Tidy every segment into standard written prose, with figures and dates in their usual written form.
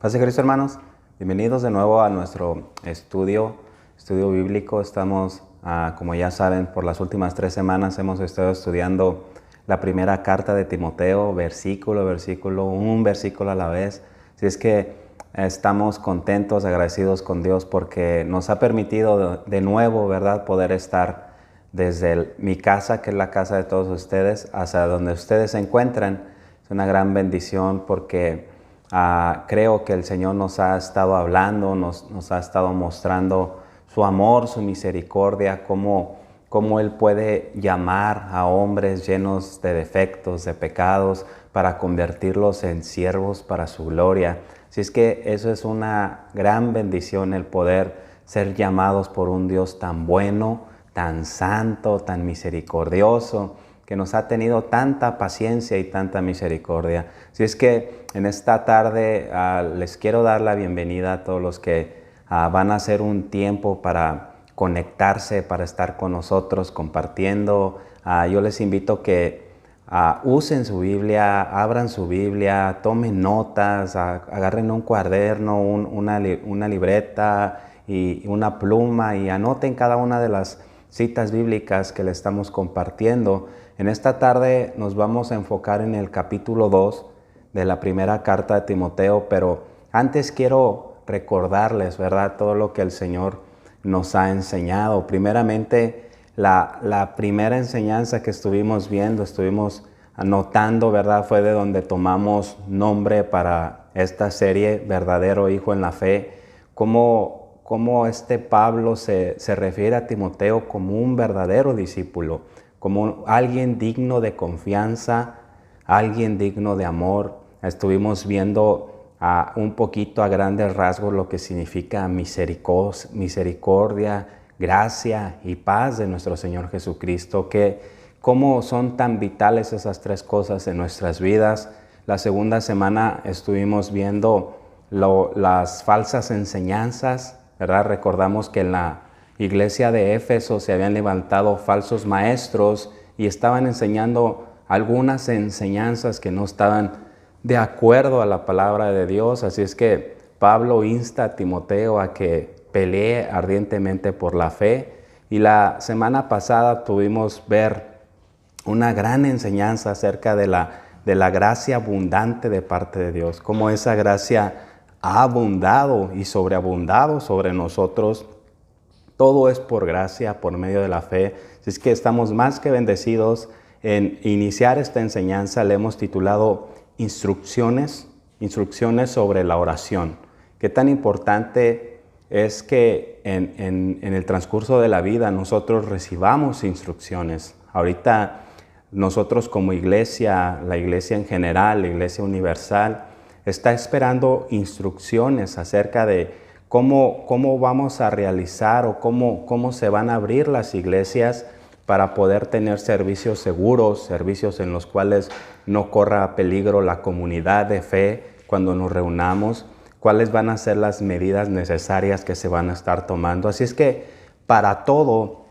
Paz de Cristo, hermanos. Bienvenidos de nuevo a nuestro estudio bíblico. Estamos, como ya saben, por las últimas 3 semanas hemos estado estudiando la primera carta de Timoteo, versículo, un versículo a la vez. Así es que estamos contentos, agradecidos con Dios porque nos ha permitido de nuevo, ¿verdad?, poder estar desde mi casa, que es la casa de todos ustedes, hasta donde ustedes se encuentran. Es una gran bendición porque creo que el Señor nos ha estado hablando, nos ha estado mostrando su amor, su misericordia, cómo Él puede llamar a hombres llenos de defectos, de pecados, para convertirlos en siervos para su gloria. Así es que eso es una gran bendición, el poder ser llamados por un Dios tan bueno, tan santo, tan misericordioso, que nos ha tenido tanta paciencia y tanta misericordia. Así es que en esta tarde les quiero dar la bienvenida a todos los que van a hacer un tiempo para conectarse, para estar con nosotros compartiendo. Yo les invito que usen su Biblia, abran su Biblia, tomen notas, agarren un cuaderno, una libreta y una pluma y anoten cada una de las citas bíblicas que le estamos compartiendo. En esta tarde nos vamos a enfocar en el capítulo 2 de la primera carta de Timoteo, pero antes quiero recordarles, ¿verdad?, todo lo que el Señor nos ha enseñado. Primeramente, la primera enseñanza que estuvimos viendo, estuvimos anotando, ¿verdad?, fue de donde tomamos nombre para esta serie, Verdadero Hijo en la Fe, cómo Pablo se refiere a Timoteo como un verdadero discípulo, como alguien digno de confianza, alguien digno de amor. Estuvimos viendo un poquito a grandes rasgos lo que significa misericordia, gracia y paz de nuestro Señor Jesucristo, cómo son tan vitales esas 3 cosas en nuestras vidas. La segunda semana estuvimos viendo las falsas enseñanzas, ¿verdad? Recordamos que en la iglesia de Éfeso se habían levantado falsos maestros y estaban enseñando algunas enseñanzas que no estaban de acuerdo a la palabra de Dios. Así es que Pablo insta a Timoteo a que pelee ardientemente por la fe. Y la semana pasada pudimos ver una gran enseñanza acerca de la gracia abundante de parte de Dios, cómo esa gracia ha abundado y sobreabundado sobre nosotros. Todo es por gracia, por medio de la fe. Así es que estamos más que bendecidos en iniciar esta enseñanza. Le hemos titulado Instrucciones sobre la oración. Qué tan importante es que en el transcurso de la vida nosotros recibamos instrucciones. Ahorita nosotros como iglesia, la iglesia en general, la iglesia universal, está esperando instrucciones acerca de cómo vamos a realizar o cómo se van a abrir las iglesias para poder tener servicios seguros, servicios en los cuales no corra peligro la comunidad de fe cuando nos reunamos, cuáles van a ser las medidas necesarias que se van a estar tomando. Así es que para todo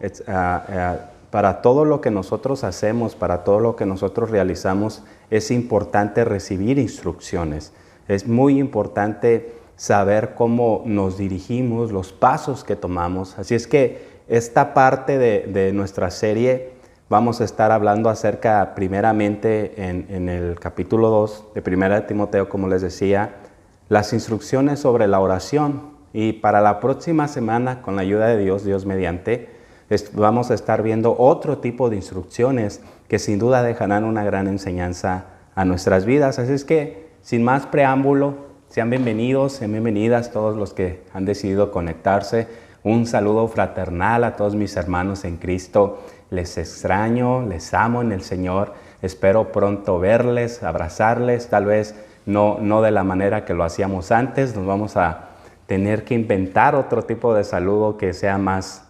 lo que nosotros hacemos, para todo lo que nosotros realizamos, es importante recibir instrucciones. Es muy importante saber cómo nos dirigimos, los pasos que tomamos. Así es que esta parte de nuestra serie vamos a estar hablando acerca, primeramente en el capítulo 2 de 1 Timoteo, como les decía, las instrucciones sobre la oración. Y para la próxima semana, con la ayuda de Dios mediante, vamos a estar viendo otro tipo de instrucciones que sin duda dejarán una gran enseñanza a nuestras vidas. Así es que, sin más preámbulo, sean bienvenidos, sean bienvenidas todos los que han decidido conectarse. Un saludo fraternal a todos mis hermanos en Cristo. Les extraño, les amo en el Señor. Espero pronto verles, abrazarles, tal vez no de la manera que lo hacíamos antes. Nos vamos a tener que inventar otro tipo de saludo que sea más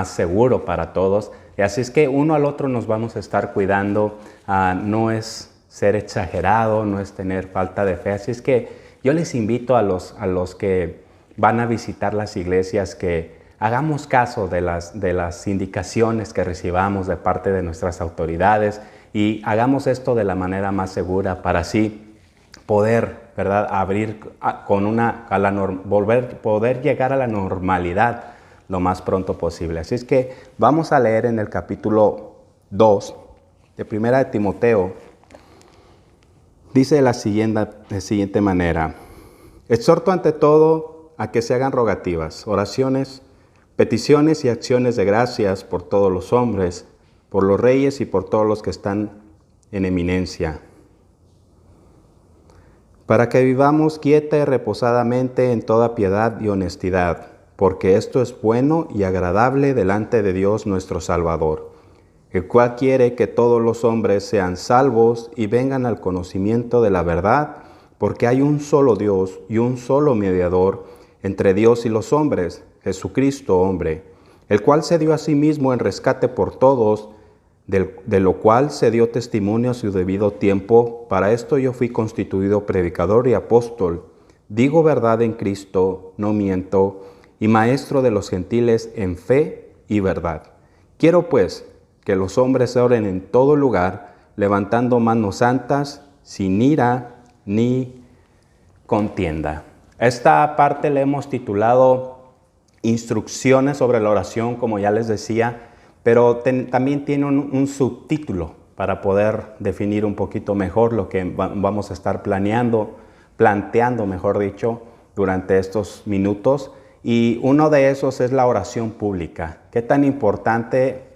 seguro para todos. Y así es que uno al otro nos vamos a estar cuidando. No es ser exagerado, no es tener falta de fe. Así es que yo les invito a los que van a visitar las iglesias que hagamos caso de las indicaciones que recibamos de parte de nuestras autoridades y hagamos esto de la manera más segura para así poder ¿verdad? Poder llegar a la normalidad lo más pronto posible. Así es que vamos a leer en el capítulo 2 de Primera de Timoteo. Dice de la siguiente manera: exhorto ante todo a que se hagan rogativas, oraciones, peticiones y acciones de gracias por todos los hombres, por los reyes y por todos los que están en eminencia, para que vivamos quieta y reposadamente en toda piedad y honestidad, porque esto es bueno y agradable delante de Dios nuestro Salvador, el cual quiere que todos los hombres sean salvos y vengan al conocimiento de la verdad, porque hay un solo Dios y un solo mediador entre Dios y los hombres, Jesucristo hombre, el cual se dio a sí mismo en rescate por todos, de lo cual se dio testimonio a su debido tiempo. Para esto yo fui constituido predicador y apóstol, digo verdad en Cristo, no miento, y maestro de los gentiles en fe y verdad. Quiero pues que los hombres oren en todo lugar, levantando manos santas, sin ira ni contienda. Esta parte le hemos titulado Instrucciones sobre la oración, como ya les decía, pero también tiene un subtítulo para poder definir un poquito mejor lo que vamos a estar planteando, mejor dicho, durante estos minutos. Y uno de esos es la oración pública. ¿Qué tan importante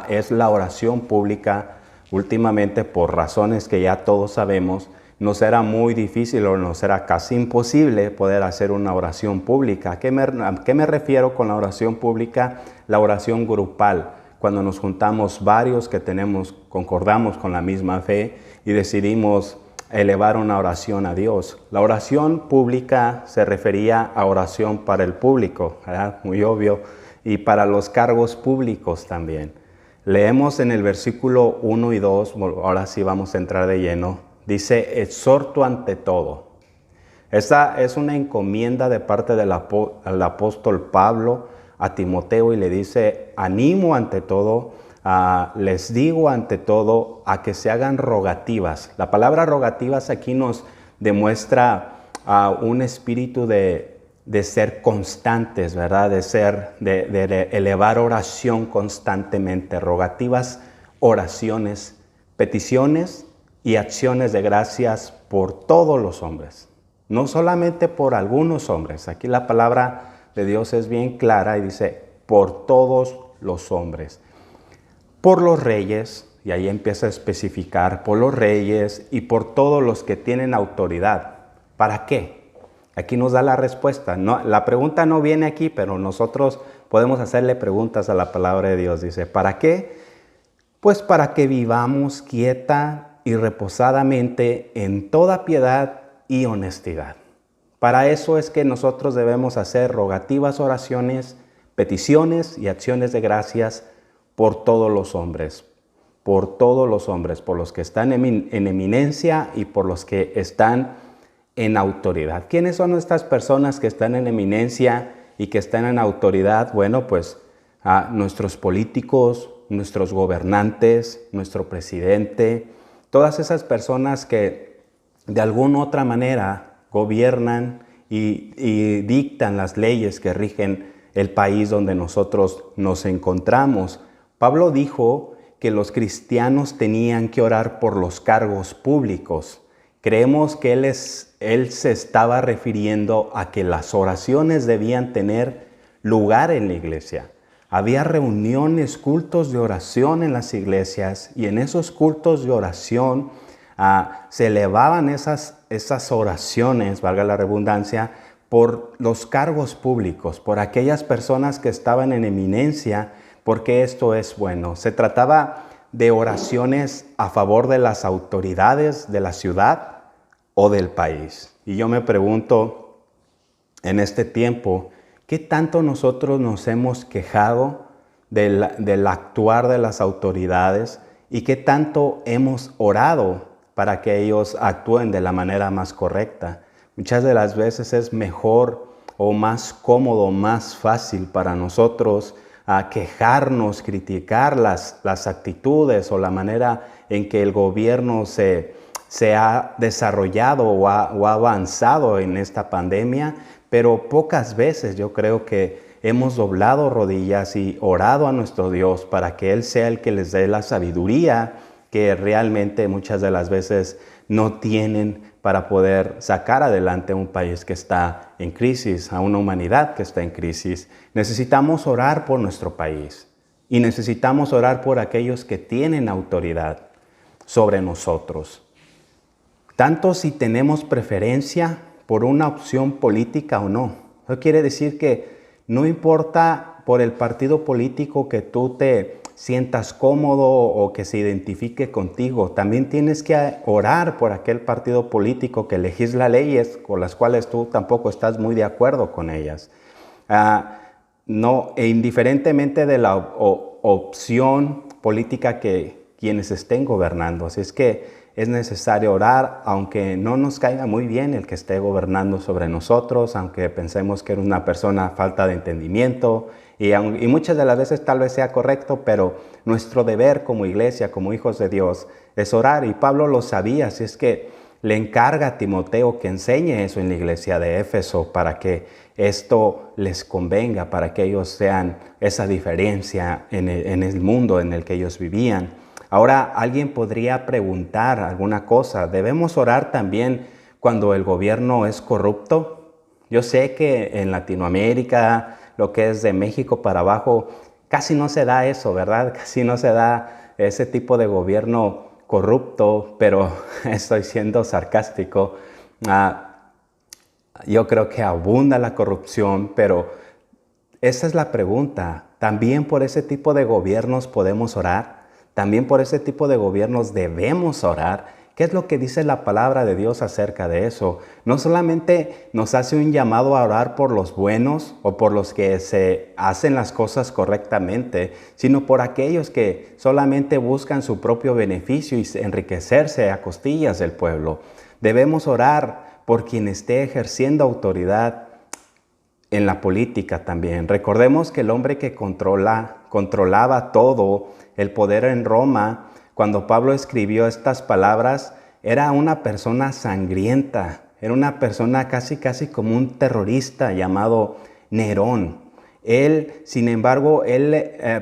es la oración pública? Últimamente, por razones que ya todos sabemos, nos era muy difícil o nos era casi imposible poder hacer una oración pública. ¿A qué me refiero con la oración pública? La oración grupal, cuando nos juntamos varios que concordamos con la misma fe y decidimos elevar una oración a Dios. La oración pública se refería a oración para el público, ¿verdad? Muy obvio, y para los cargos públicos también. Leemos en el versículo 1 y 2, ahora sí vamos a entrar de lleno, dice: exhorto ante todo. Esta es una encomienda de parte del apóstol Pablo a Timoteo y le dice: animo ante todo, les digo ante todo a que se hagan rogativas. La palabra rogativas aquí nos demuestra un espíritu de ser constantes, ¿verdad? De elevar oración constantemente. Rogativas, oraciones, peticiones y acciones de gracias por todos los hombres. No solamente por algunos hombres. Aquí la palabra de Dios es bien clara y dice: por todos los hombres. Por los reyes, y ahí empieza a especificar, por los reyes y por todos los que tienen autoridad. ¿Para qué? Aquí nos da la respuesta. No, la pregunta no viene aquí, pero nosotros podemos hacerle preguntas a la palabra de Dios. Dice: ¿para qué? Pues para que vivamos quieta y reposadamente en toda piedad y honestidad. Para eso es que nosotros debemos hacer rogativas, oraciones, peticiones y acciones de gracias por todos los hombres, por los que están en eminencia y por los que están en autoridad. ¿Quiénes son estas personas que están en eminencia y que están en autoridad? Bueno, pues nuestros políticos, nuestros gobernantes, nuestro presidente, todas esas personas que de alguna u otra manera gobiernan y dictan las leyes que rigen el país donde nosotros nos encontramos. Pablo dijo que los cristianos tenían que orar por los cargos públicos. Creemos que él se estaba refiriendo a que las oraciones debían tener lugar en la iglesia. Había reuniones, cultos de oración en las iglesias, y en esos cultos de oración se elevaban esas oraciones, valga la redundancia, por los cargos públicos, por aquellas personas que estaban en eminencia, porque esto es bueno. Se trataba de oraciones a favor de las autoridades de la ciudad o del país. Y yo me pregunto, en este tiempo, ¿qué tanto nosotros nos hemos quejado del actuar de las autoridades y qué tanto hemos orado para que ellos actúen de la manera más correcta? Muchas de las veces es mejor o más cómodo, más fácil para nosotros quejarnos, criticar las actitudes o la manera en que el gobierno se se ha desarrollado o ha avanzado en esta pandemia, pero pocas veces yo creo que hemos doblado rodillas y orado a nuestro Dios para que Él sea el que les dé la sabiduría que realmente muchas de las veces no tienen para poder sacar adelante a un país que está en crisis, a una humanidad que está en crisis. Necesitamos orar por nuestro país y necesitamos orar por aquellos que tienen autoridad sobre nosotros. Tanto si tenemos preferencia por una opción política o no. Eso quiere decir que no importa por el partido político que tú te sientas cómodo o que se identifique contigo. También tienes que orar por aquel partido político que legisla leyes con las cuales tú tampoco estás muy de acuerdo con ellas. No, e indiferentemente de la opción política que quienes estén gobernando. Así es que es necesario orar, aunque no nos caiga muy bien el que esté gobernando sobre nosotros, aunque pensemos que es una persona falta de entendimiento, y muchas de las veces tal vez sea correcto, pero nuestro deber como iglesia, como hijos de Dios, es orar. Y Pablo lo sabía, así es que le encarga a Timoteo que enseñe eso en la iglesia de Éfeso para que esto les convenga, para que ellos sean esa diferencia en el mundo en el que ellos vivían. Ahora, alguien podría preguntar alguna cosa. ¿Debemos orar también cuando el gobierno es corrupto? Yo sé que en Latinoamérica, lo que es de México para abajo, casi no se da eso, ¿verdad? Casi no se da ese tipo de gobierno corrupto, pero estoy siendo sarcástico. Yo creo que abunda la corrupción, pero esa es la pregunta. ¿También por ese tipo de gobiernos podemos orar? También por ese tipo de gobiernos debemos orar. ¿Qué es lo que dice la palabra de Dios acerca de eso? No solamente nos hace un llamado a orar por los buenos o por los que se hacen las cosas correctamente, sino por aquellos que solamente buscan su propio beneficio y enriquecerse a costillas del pueblo. Debemos orar por quien esté ejerciendo autoridad en la política también. Recordemos que el hombre que controlaba todo el poder en Roma, cuando Pablo escribió estas palabras, era una persona sangrienta, era una persona casi como un terrorista llamado Nerón. Sin embargo,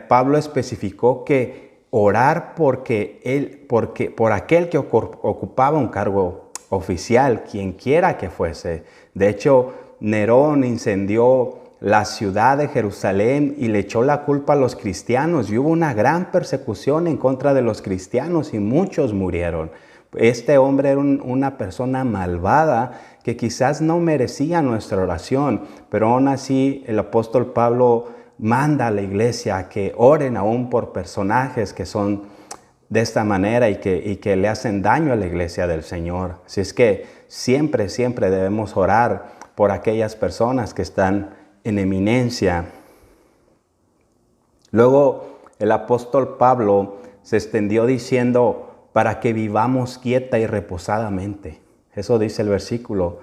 Pablo especificó que orar por aquel que ocupaba un cargo oficial, quien quiera que fuese. De hecho, Nerón incendió la ciudad de Jerusalén y le echó la culpa a los cristianos, y hubo una gran persecución en contra de los cristianos y muchos murieron. Este hombre era una persona malvada que quizás no merecía nuestra oración, pero aún así el apóstol Pablo manda a la iglesia a que oren aún por personajes que son de esta manera y que le hacen daño a la iglesia del Señor. Así es que siempre debemos orar por aquellas personas que están en eminencia. Luego el apóstol Pablo se extendió diciendo para que vivamos quieta y reposadamente. Eso dice el versículo.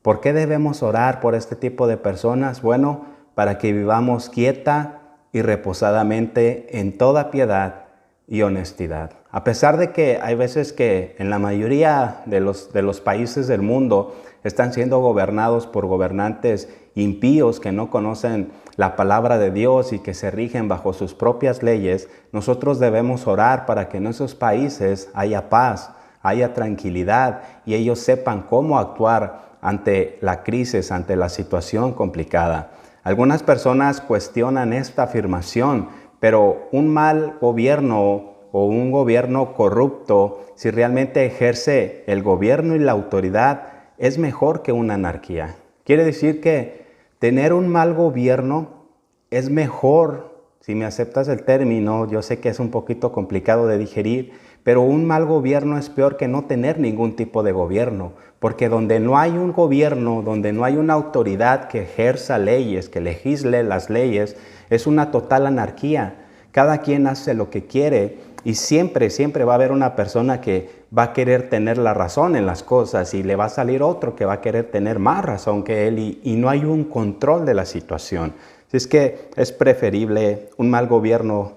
¿Por qué debemos orar por este tipo de personas? Bueno, para que vivamos quieta y reposadamente en toda piedad y honestidad. A pesar de que hay veces que en la mayoría de los países del mundo están siendo gobernados por gobernantes impíos que no conocen la palabra de Dios y que se rigen bajo sus propias leyes, nosotros debemos orar para que en esos países haya paz, haya tranquilidad y ellos sepan cómo actuar ante la crisis, ante la situación complicada. Algunas personas cuestionan esta afirmación, pero un mal gobierno o un gobierno corrupto, si realmente ejerce el gobierno y la autoridad, es mejor que una anarquía. Quiere decir que tener un mal gobierno es mejor, si me aceptas el término, yo sé que es un poquito complicado de digerir, pero un mal gobierno es peor que no tener ningún tipo de gobierno, porque donde no hay un gobierno, donde no hay una autoridad que ejerza leyes, que legisle las leyes, es una total anarquía. Cada quien hace lo que quiere y siempre va a haber una persona que va a querer tener la razón en las cosas y le va a salir otro que va a querer tener más razón que él y no hay un control de la situación. Así es que es preferible un mal gobierno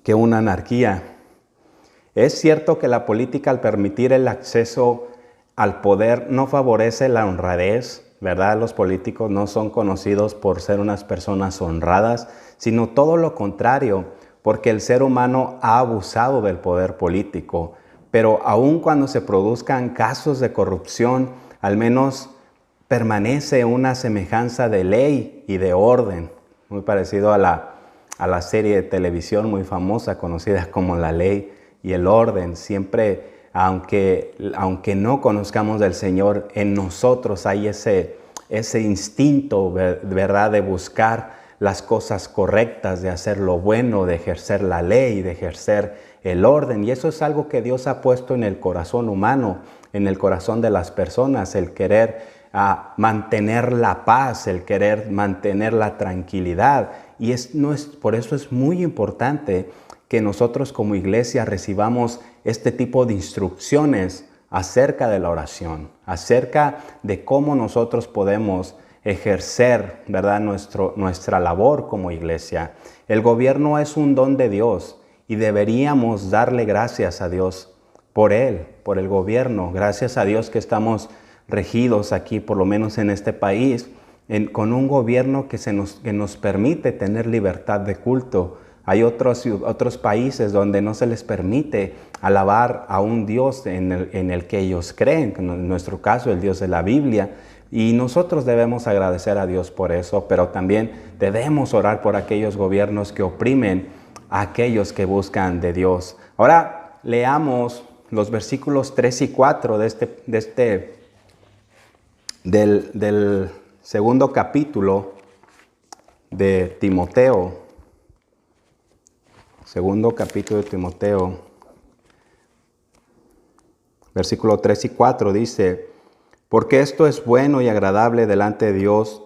que una anarquía. Es cierto que la política, al permitir el acceso al poder, no favorece la honradez, ¿verdad? Los políticos no son conocidos por ser unas personas honradas, sino todo lo contrario, porque el ser humano ha abusado del poder político. Pero aun cuando se produzcan casos de corrupción, al menos permanece una semejanza de ley y de orden, muy parecido a la serie de televisión muy famosa, conocida como La Ley y el Orden. Siempre, aunque no conozcamos del Señor, en nosotros hay ese instinto, ¿verdad?, de buscar las cosas correctas, de hacer lo bueno, de ejercer la ley, de ejercer el orden. Y eso es algo que Dios ha puesto en el corazón humano, en el corazón de las personas, el querer mantener la paz, el querer mantener la tranquilidad. Y por eso es muy importante que nosotros como iglesia recibamos este tipo de instrucciones acerca de la oración, acerca de cómo nosotros podemos ejercer, ¿verdad?, nuestra labor como iglesia. El gobierno es un don de Dios y deberíamos darle gracias a Dios por él, por el gobierno. Gracias a Dios que estamos regidos aquí, por lo menos en este país, con un gobierno que nos permite tener libertad de culto. Hay otros países donde no se les permite alabar a un Dios en el que ellos creen, en nuestro caso el Dios de la Biblia. Y nosotros debemos agradecer a Dios por eso, pero también debemos orar por aquellos gobiernos que oprimen a aquellos que buscan de Dios. Ahora leamos los versículos 3 y 4 del segundo capítulo de Timoteo. Segundo capítulo de Timoteo, versículo 3 y 4 dice: porque esto es bueno y agradable delante de Dios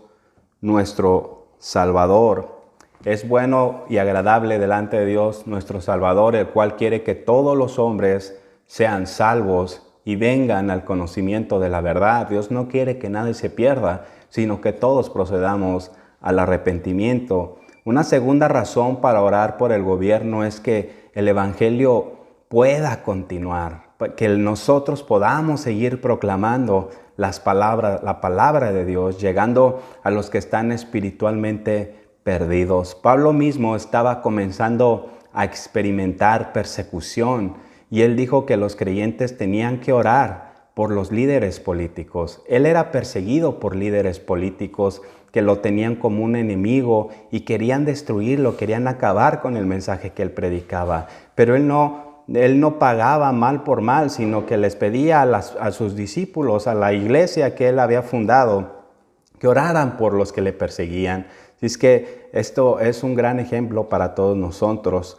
nuestro Salvador. Es bueno y agradable delante de Dios nuestro Salvador, el cual quiere que todos los hombres sean salvos y vengan al conocimiento de la verdad. Dios no quiere que nadie se pierda, sino que todos procedamos al arrepentimiento. Una segunda razón para orar por el gobierno es que el evangelio pueda continuar, que nosotros podamos seguir proclamando la palabra de Dios, llegando a los que están espiritualmente perdidos. Pablo mismo estaba comenzando a experimentar persecución y él dijo que los creyentes tenían que orar por los líderes políticos. Él era perseguido por líderes políticos que lo tenían como un enemigo y querían destruirlo, querían acabar con el mensaje que él predicaba. Pero él no pagaba mal por mal, sino que les pedía a sus discípulos, a la iglesia que él había fundado, que oraran por los que le perseguían. Así es que esto es un gran ejemplo para todos nosotros.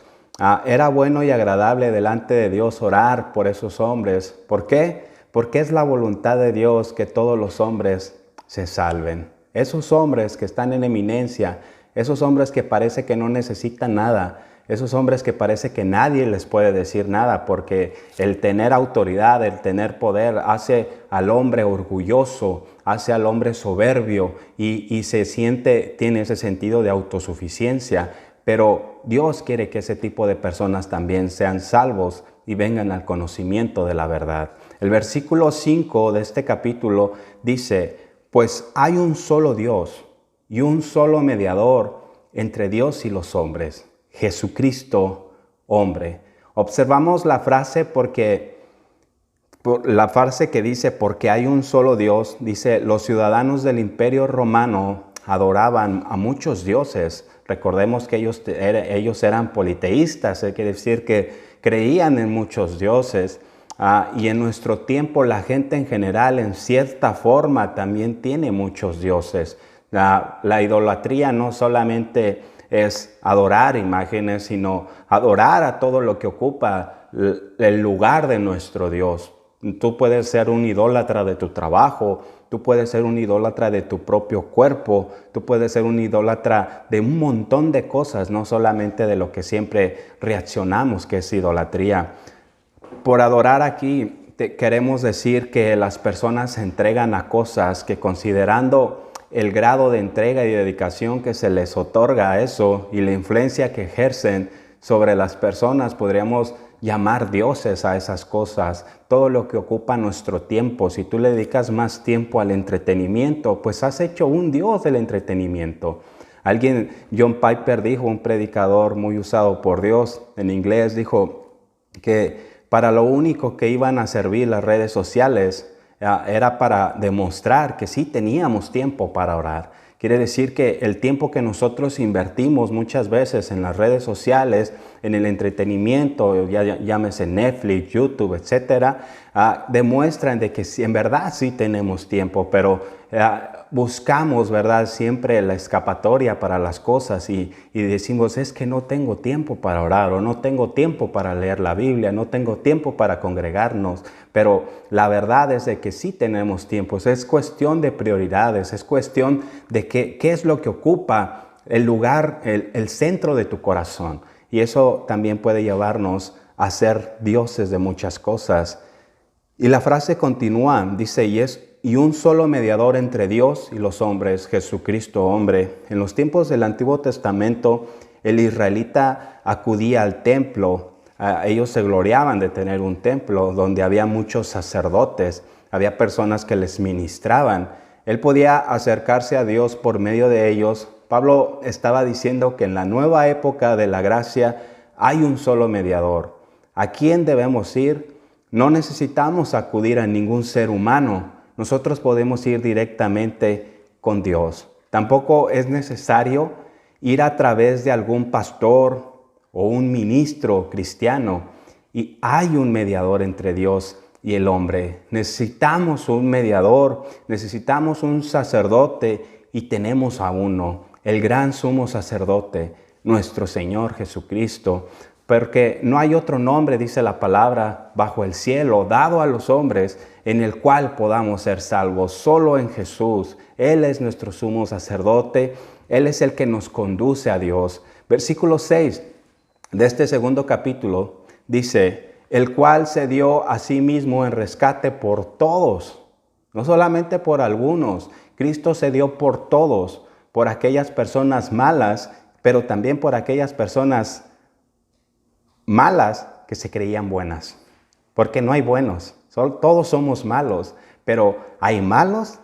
Era bueno y agradable delante de Dios orar por esos hombres. ¿Por qué? Porque es la voluntad de Dios que todos los hombres se salven. Esos hombres que están en eminencia, esos hombres que parece que no necesitan nada, esos hombres que parece que nadie les puede decir nada, porque el tener autoridad, el tener poder, hace al hombre orgulloso, hace al hombre soberbio y tiene ese sentido de autosuficiencia. Pero Dios quiere que ese tipo de personas también sean salvos y vengan al conocimiento de la verdad. El versículo 5 de este capítulo dice: pues hay un solo Dios y un solo mediador entre Dios y los hombres, Jesucristo, hombre. Observamos la frase que dice, porque hay un solo Dios. Dice, los ciudadanos del Imperio Romano adoraban a muchos dioses. Recordemos que ellos eran politeístas, quiere decir que creían en muchos dioses. Y en nuestro tiempo la gente en general, en cierta forma, también tiene muchos dioses. La idolatría no solamente es adorar imágenes, sino adorar a todo lo que ocupa el lugar de nuestro Dios. Tú puedes ser un idólatra de tu trabajo, tú puedes ser un idólatra de tu propio cuerpo, tú puedes ser un idólatra de un montón de cosas, no solamente de lo que siempre reaccionamos, que es idolatría. Por adorar aquí queremos decir que las personas se entregan a cosas que, considerando el grado de entrega y dedicación que se les otorga a eso y la influencia que ejercen sobre las personas, podríamos llamar dioses a esas cosas, todo lo que ocupa nuestro tiempo. Si tú le dedicas más tiempo al entretenimiento, pues has hecho un dios del entretenimiento. John Piper dijo, un predicador muy usado por Dios en inglés, dijo que para lo único que iban a servir las redes sociales era para demostrar que sí teníamos tiempo para orar. Quiere decir que el tiempo que nosotros invertimos muchas veces en las redes sociales, en el entretenimiento, llámese Netflix, YouTube, etcétera, demuestran de que en verdad sí tenemos tiempo, pero buscamos, ¿verdad?, siempre la escapatoria para las cosas y decimos, es que no tengo tiempo para orar, o no tengo tiempo para leer la Biblia, no tengo tiempo para congregarnos. Pero la verdad es de que sí tenemos tiempo. Es cuestión de prioridades, es cuestión de qué es lo que ocupa el lugar, el centro de tu corazón. Y eso también puede llevarnos a ser dioses de muchas cosas. Y la frase continúa, dice, y un solo mediador entre Dios y los hombres, Jesucristo hombre. En los tiempos del Antiguo Testamento, el israelita acudía al templo. Ellos se gloriaban de tener un templo donde había muchos sacerdotes, había personas que les ministraban. Él podía acercarse a Dios por medio de ellos. Pablo estaba diciendo que en la nueva época de la gracia hay un solo mediador. ¿A quién debemos ir? No necesitamos acudir a ningún ser humano. Nosotros podemos ir directamente con Dios. Tampoco es necesario ir a través de algún pastor o un ministro cristiano. Y hay un mediador entre Dios y el hombre. Necesitamos un mediador, necesitamos un sacerdote y tenemos a uno, el gran sumo sacerdote, nuestro Señor Jesucristo. Porque no hay otro nombre, dice la palabra, bajo el cielo, dado a los hombres, en el cual podamos ser salvos. Solo en Jesús. Él es nuestro sumo sacerdote. Él es el que nos conduce a Dios. Versículo 6 de este segundo capítulo dice, el cual se dio a sí mismo en rescate por todos. No solamente por algunos. Cristo se dio por todos. Por aquellas personas malas, pero también por aquellas personas malas que se creían buenas, porque no hay buenos, todos somos malos, pero hay malos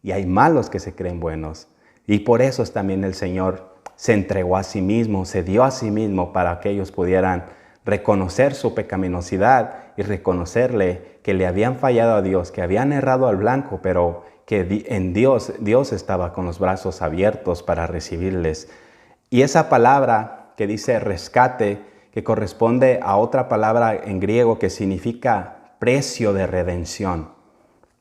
y hay malos que se creen buenos. Y por eso también el Señor se entregó a sí mismo, se dio a sí mismo para que ellos pudieran reconocer su pecaminosidad y reconocerle que le habían fallado a Dios, que habían errado al blanco, pero que en Dios estaba con los brazos abiertos para recibirles. Y esa palabra que dice rescate, que corresponde a otra palabra en griego que significa precio de redención.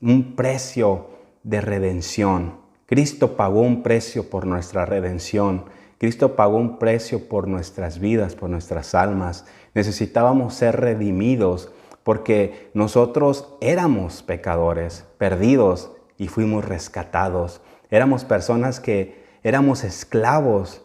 Un precio de redención. Cristo pagó un precio por nuestra redención. Cristo pagó un precio por nuestras vidas, por nuestras almas. Necesitábamos ser redimidos porque nosotros éramos pecadores, perdidos y fuimos rescatados. Éramos personas que éramos esclavos,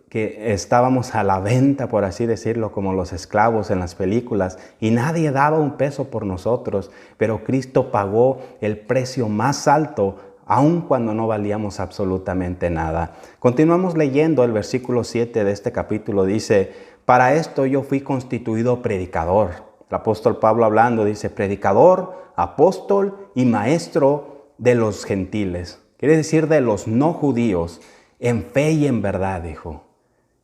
que estábamos a la venta, por así decirlo, como los esclavos en las películas, y nadie daba un peso por nosotros, pero Cristo pagó el precio más alto, aun cuando no valíamos absolutamente nada. Continuamos leyendo el versículo 7 de este capítulo, dice, para esto yo fui constituido predicador. El apóstol Pablo hablando dice, predicador, apóstol y maestro de los gentiles. Quiere decir de los no judíos. En fe y en verdad, dijo.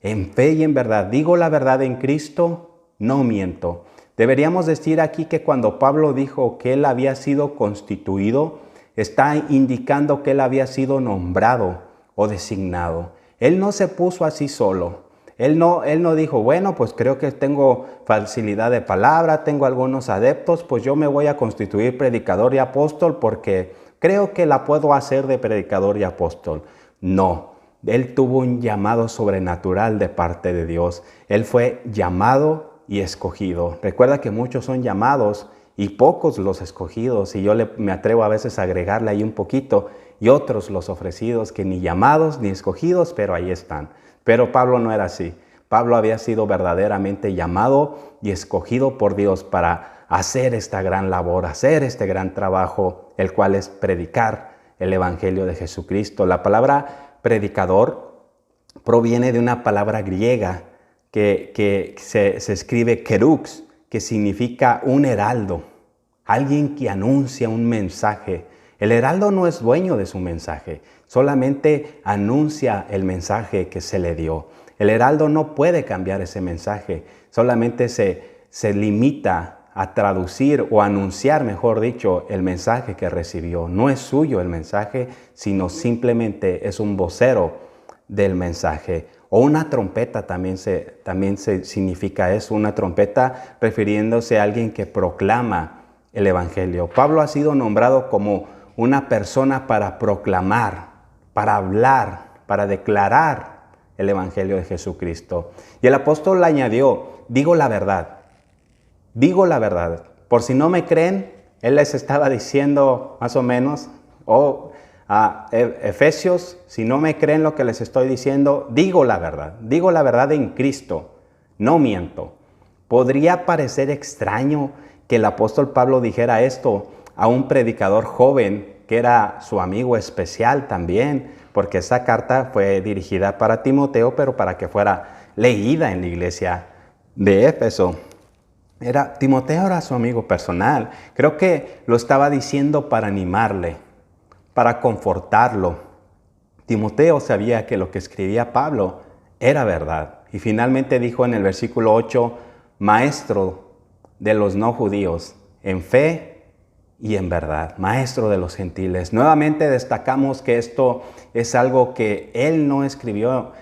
En fe y en verdad. Digo la verdad en Cristo, no miento. Deberíamos decir aquí que cuando Pablo dijo que él había sido constituido, está indicando que él había sido nombrado o designado. Él no se puso así solo. Él no dijo, bueno, pues creo que tengo facilidad de palabra, tengo algunos adeptos, pues yo me voy a constituir predicador y apóstol porque creo que la puedo hacer de predicador y apóstol. No. Él tuvo un llamado sobrenatural de parte de Dios. Él fue llamado y escogido. Recuerda que muchos son llamados y pocos los escogidos. Y yo me atrevo a veces a agregarle ahí un poquito. Y otros los ofrecidos que ni llamados ni escogidos, pero ahí están. Pero Pablo no era así. Pablo había sido verdaderamente llamado y escogido por Dios para hacer esta gran labor, hacer este gran trabajo, el cual es predicar el Evangelio de Jesucristo. La palabra predicador proviene de una palabra griega que se escribe kerux, que significa un heraldo, alguien que anuncia un mensaje. El heraldo no es dueño de su mensaje, solamente anuncia el mensaje que se le dio. El heraldo no puede cambiar ese mensaje, solamente se limita a traducir o anunciar, mejor dicho, el mensaje que recibió. No es suyo el mensaje, sino simplemente es un vocero del mensaje. O una trompeta también se significa eso, una trompeta refiriéndose a alguien que proclama el evangelio. Pablo ha sido nombrado como una persona para proclamar, para hablar, para declarar el evangelio de Jesucristo. Y el apóstol le añadió, digo la verdad. Digo la verdad. Por si no me creen, él les estaba diciendo más o menos, a Efesios, si no me creen lo que les estoy diciendo, digo la verdad en Cristo, no miento. Podría parecer extraño que el apóstol Pablo dijera esto a un predicador joven que era su amigo especial también, porque esa carta fue dirigida para Timoteo, pero para que fuera leída en la iglesia de Éfeso. Timoteo era su amigo personal. Creo que lo estaba diciendo para animarle, para confortarlo. Timoteo sabía que lo que escribía Pablo era verdad. Y finalmente dijo en el versículo 8, maestro de los no judíos, en fe y en verdad, maestro de los gentiles. Nuevamente destacamos que esto es algo que él no escribió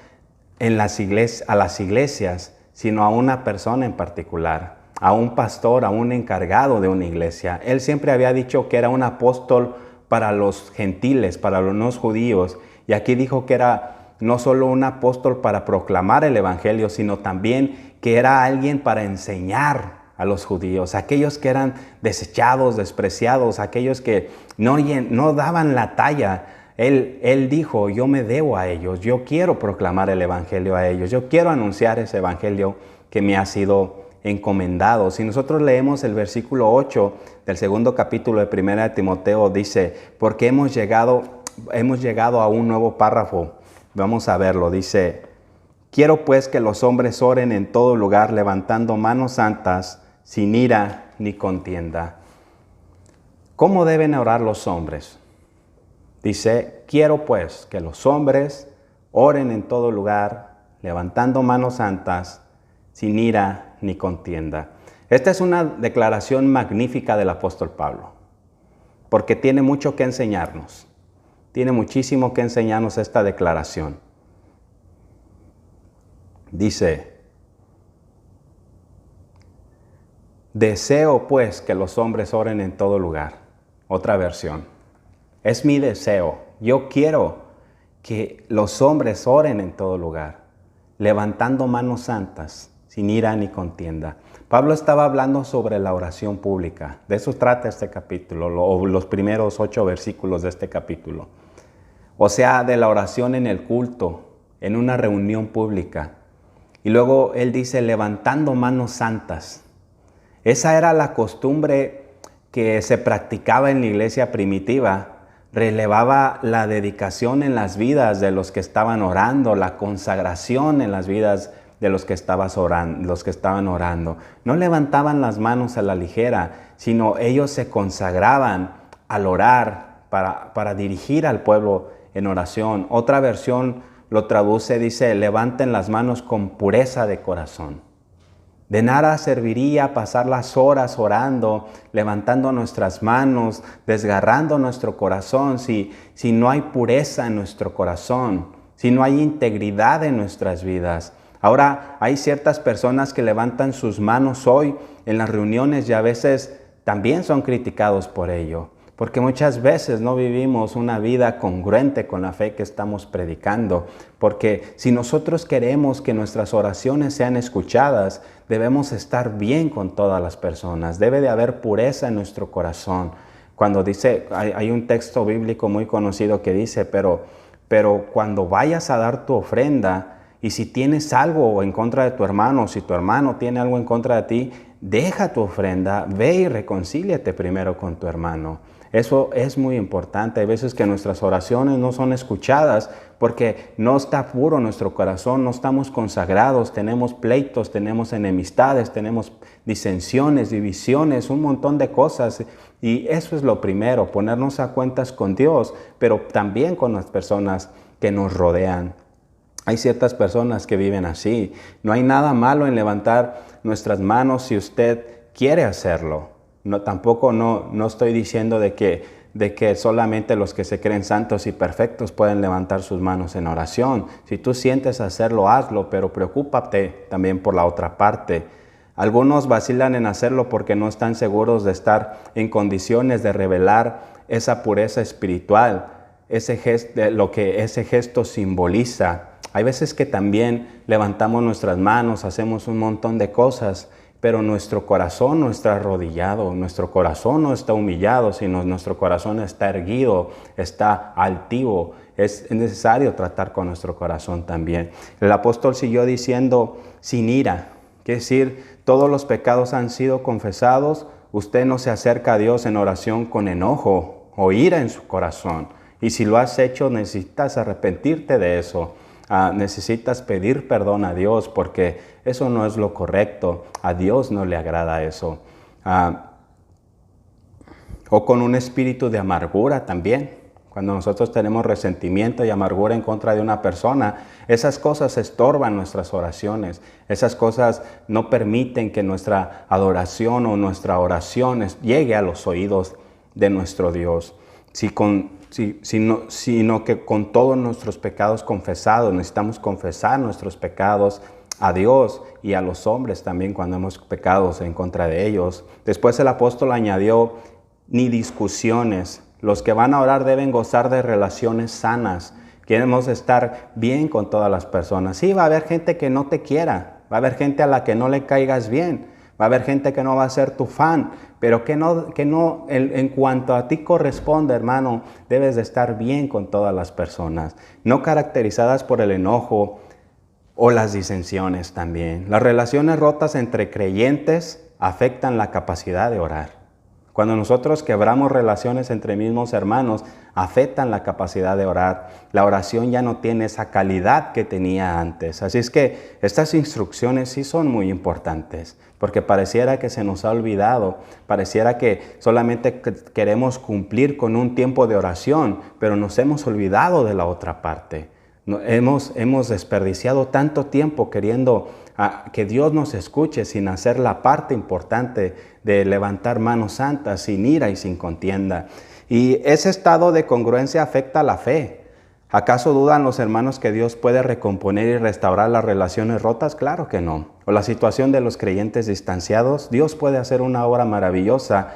a las iglesias, sino a una persona en particular, a un pastor, a un encargado de una iglesia. Él siempre había dicho que era un apóstol para los gentiles, para los no judíos. Y aquí dijo que era no solo un apóstol para proclamar el evangelio, sino también que era alguien para enseñar a los judíos, aquellos que eran desechados, despreciados, aquellos que no daban la talla. Él dijo, yo me debo a ellos, yo quiero proclamar el evangelio a ellos, yo quiero anunciar ese evangelio que me ha sido encomendado. Si nosotros leemos el versículo 8 del segundo capítulo de 1 Timoteo, dice, porque hemos llegado a un nuevo párrafo. Vamos a verlo, dice, quiero pues que los hombres oren en todo lugar, levantando manos santas, sin ira ni contienda. ¿Cómo deben orar los hombres? Dice, quiero pues que los hombres oren en todo lugar, levantando manos santas, sin ira ni contienda. Esta es una declaración magnífica del apóstol Pablo, porque tiene mucho que enseñarnos. Tiene muchísimo que enseñarnos esta declaración. Dice, deseo pues que los hombres oren en todo lugar. Otra versión. Es mi deseo. Yo quiero que los hombres oren en todo lugar, levantando manos santas, sin ira ni contienda. Pablo estaba hablando sobre la oración pública. De eso trata este capítulo, o los primeros 8 versículos de este capítulo. O sea, de la oración en el culto, en una reunión pública. Y luego él dice, levantando manos santas. Esa era la costumbre que se practicaba en la iglesia primitiva. Relevaba la dedicación en las vidas de los que estaban orando, la consagración en las vidas de los que estaban orando. No levantaban las manos a la ligera, sino ellos se consagraban al orar para dirigir al pueblo en oración. Otra versión lo traduce, dice, levanten las manos con pureza de corazón. De nada serviría pasar las horas orando, levantando nuestras manos, desgarrando nuestro corazón, si no hay pureza en nuestro corazón, si no hay integridad en nuestras vidas. Ahora, hay ciertas personas que levantan sus manos hoy en las reuniones y a veces también son criticados por ello, porque muchas veces no vivimos una vida congruente con la fe que estamos predicando, porque si nosotros queremos que nuestras oraciones sean escuchadas, debemos estar bien con todas las personas, debe de haber pureza en nuestro corazón. Cuando dice, hay un texto bíblico muy conocido que dice, pero cuando vayas a dar tu ofrenda, y si tienes algo en contra de tu hermano, si tu hermano tiene algo en contra de ti, deja tu ofrenda, ve y reconcíliate primero con tu hermano. Eso es muy importante. Hay veces que nuestras oraciones no son escuchadas porque no está puro nuestro corazón, no estamos consagrados, tenemos pleitos, tenemos enemistades, tenemos disensiones, divisiones, un montón de cosas. Y eso es lo primero, ponernos a cuentas con Dios, pero también con las personas que nos rodean. Hay ciertas personas que viven así. No hay nada malo en levantar nuestras manos si usted quiere hacerlo. Tampoco no estoy diciendo de que solamente los que se creen santos y perfectos pueden levantar sus manos en oración. Si tú sientes hacerlo, hazlo, pero preocúpate también por la otra parte. Algunos vacilan en hacerlo porque no están seguros de estar en condiciones de revelar esa pureza espiritual, lo que ese gesto simboliza. Hay veces que también levantamos nuestras manos, hacemos un montón de cosas, pero nuestro corazón no está arrodillado, nuestro corazón no está humillado, sino nuestro corazón está erguido, está altivo. Es necesario tratar con nuestro corazón también. El apóstol siguió diciendo, sin ira, quiere decir, todos los pecados han sido confesados, usted no se acerca a Dios en oración con enojo o ira en su corazón. Y si lo has hecho, necesitas arrepentirte de eso. Necesitas pedir perdón a Dios porque eso no es lo correcto. A Dios no le agrada eso. O con un espíritu de amargura también. Cuando nosotros tenemos resentimiento y amargura en contra de una persona, esas cosas estorban nuestras oraciones. Esas cosas no permiten que nuestra adoración o nuestra oración llegue a los oídos de nuestro Dios. Sino que con todos nuestros pecados confesados, necesitamos confesar nuestros pecados a Dios y a los hombres también cuando hemos pecado en contra de ellos. Después el apóstol añadió, ni discusiones. Los que van a orar deben gozar de relaciones sanas. Queremos estar bien con todas las personas. Sí, va a haber gente que no te quiera, va a haber gente a la que no le caigas bien, va a haber gente que no va a ser tu fan, pero en cuanto a ti corresponde, hermano, debes de estar bien con todas las personas, no caracterizadas por el enojo o las disensiones también. Las relaciones rotas entre creyentes afectan la capacidad de orar. Cuando nosotros quebramos relaciones entre mismos hermanos, afectan la capacidad de orar. La oración ya no tiene esa calidad que tenía antes. Así es que estas instrucciones sí son muy importantes, porque pareciera que se nos ha olvidado, pareciera que solamente queremos cumplir con un tiempo de oración, pero nos hemos olvidado de la otra parte. Hemos desperdiciado tanto tiempo queriendo que Dios nos escuche sin hacer la parte importante de levantar manos santas, sin ira y sin contienda. Y ese estado de congruencia afecta a la fe. ¿Acaso dudan los hermanos que Dios puede recomponer y restaurar las relaciones rotas? Claro que no. O la situación de los creyentes distanciados, Dios puede hacer una obra maravillosa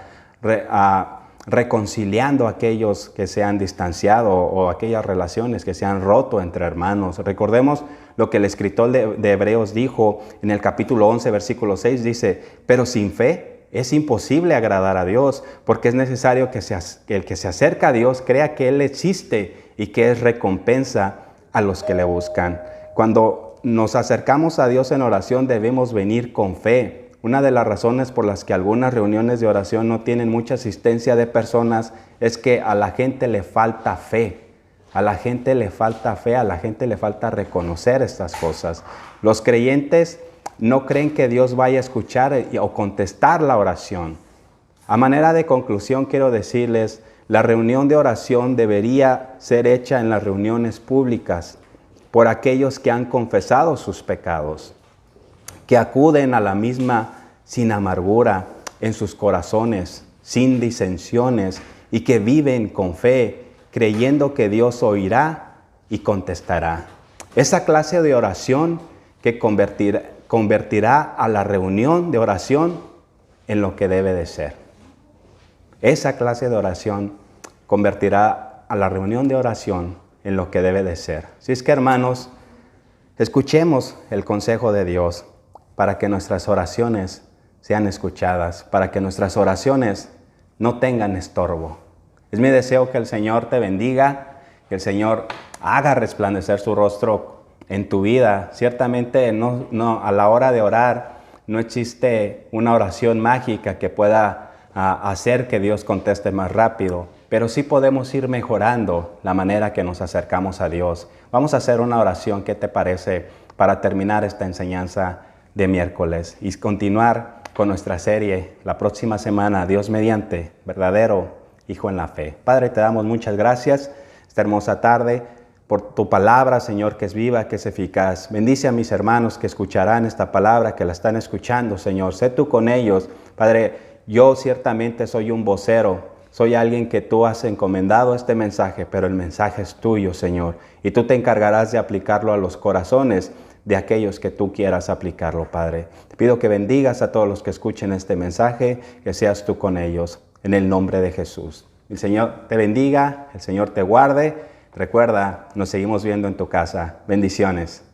reconciliando a aquellos que se han distanciado o aquellas relaciones que se han roto entre hermanos. Recordemos lo que el escritor de Hebreos dijo en el capítulo 11, versículo 6, dice, pero sin fe es imposible agradar a Dios, porque es necesario que el que se acerca a Dios crea que Él existe y que es recompensa a los que le buscan. Cuando nos acercamos a Dios en oración debemos venir con fe. Una de las razones por las que algunas reuniones de oración no tienen mucha asistencia de personas es que a la gente le falta fe. A la gente le falta fe, a la gente le falta reconocer estas cosas. Los creyentes no creen que Dios vaya a escuchar o contestar la oración. A manera de conclusión quiero decirles, la reunión de oración debería ser hecha en las reuniones públicas por aquellos que han confesado sus pecados, que acuden a la misma sin amargura en sus corazones, sin disensiones y que viven con fe, creyendo que Dios oirá y contestará. Esa clase de oración que convertirá a la reunión de oración en lo que debe de ser. Esa clase de oración convertirá a la reunión de oración en lo que debe de ser. Así es que, hermanos, escuchemos el consejo de Dios para que nuestras oraciones sean escuchadas, para que nuestras oraciones no tengan estorbo. Es mi deseo que el Señor te bendiga, que el Señor haga resplandecer su rostro en tu vida. Ciertamente a la hora de orar no existe una oración mágica que pueda hacer que Dios conteste más rápido, pero sí podemos ir mejorando la manera que nos acercamos a Dios. Vamos a hacer una oración, ¿qué te parece? Para terminar esta enseñanza de miércoles y continuar con nuestra serie la próxima semana, Dios mediante, verdadero Hijo en la fe. Padre, te damos muchas gracias esta hermosa tarde por tu palabra, Señor, que es viva, que es eficaz. Bendice a mis hermanos que escucharán esta palabra, que la están escuchando, Señor. Sé tú con ellos. Padre, yo ciertamente soy un vocero. Soy alguien que tú has encomendado este mensaje, pero el mensaje es tuyo, Señor. Y tú te encargarás de aplicarlo a los corazones de aquellos que tú quieras aplicarlo, Padre. Te pido que bendigas a todos los que escuchen este mensaje, que seas tú con ellos, en el nombre de Jesús. El Señor te bendiga, el Señor te guarde. Recuerda, nos seguimos viendo en tu casa. Bendiciones.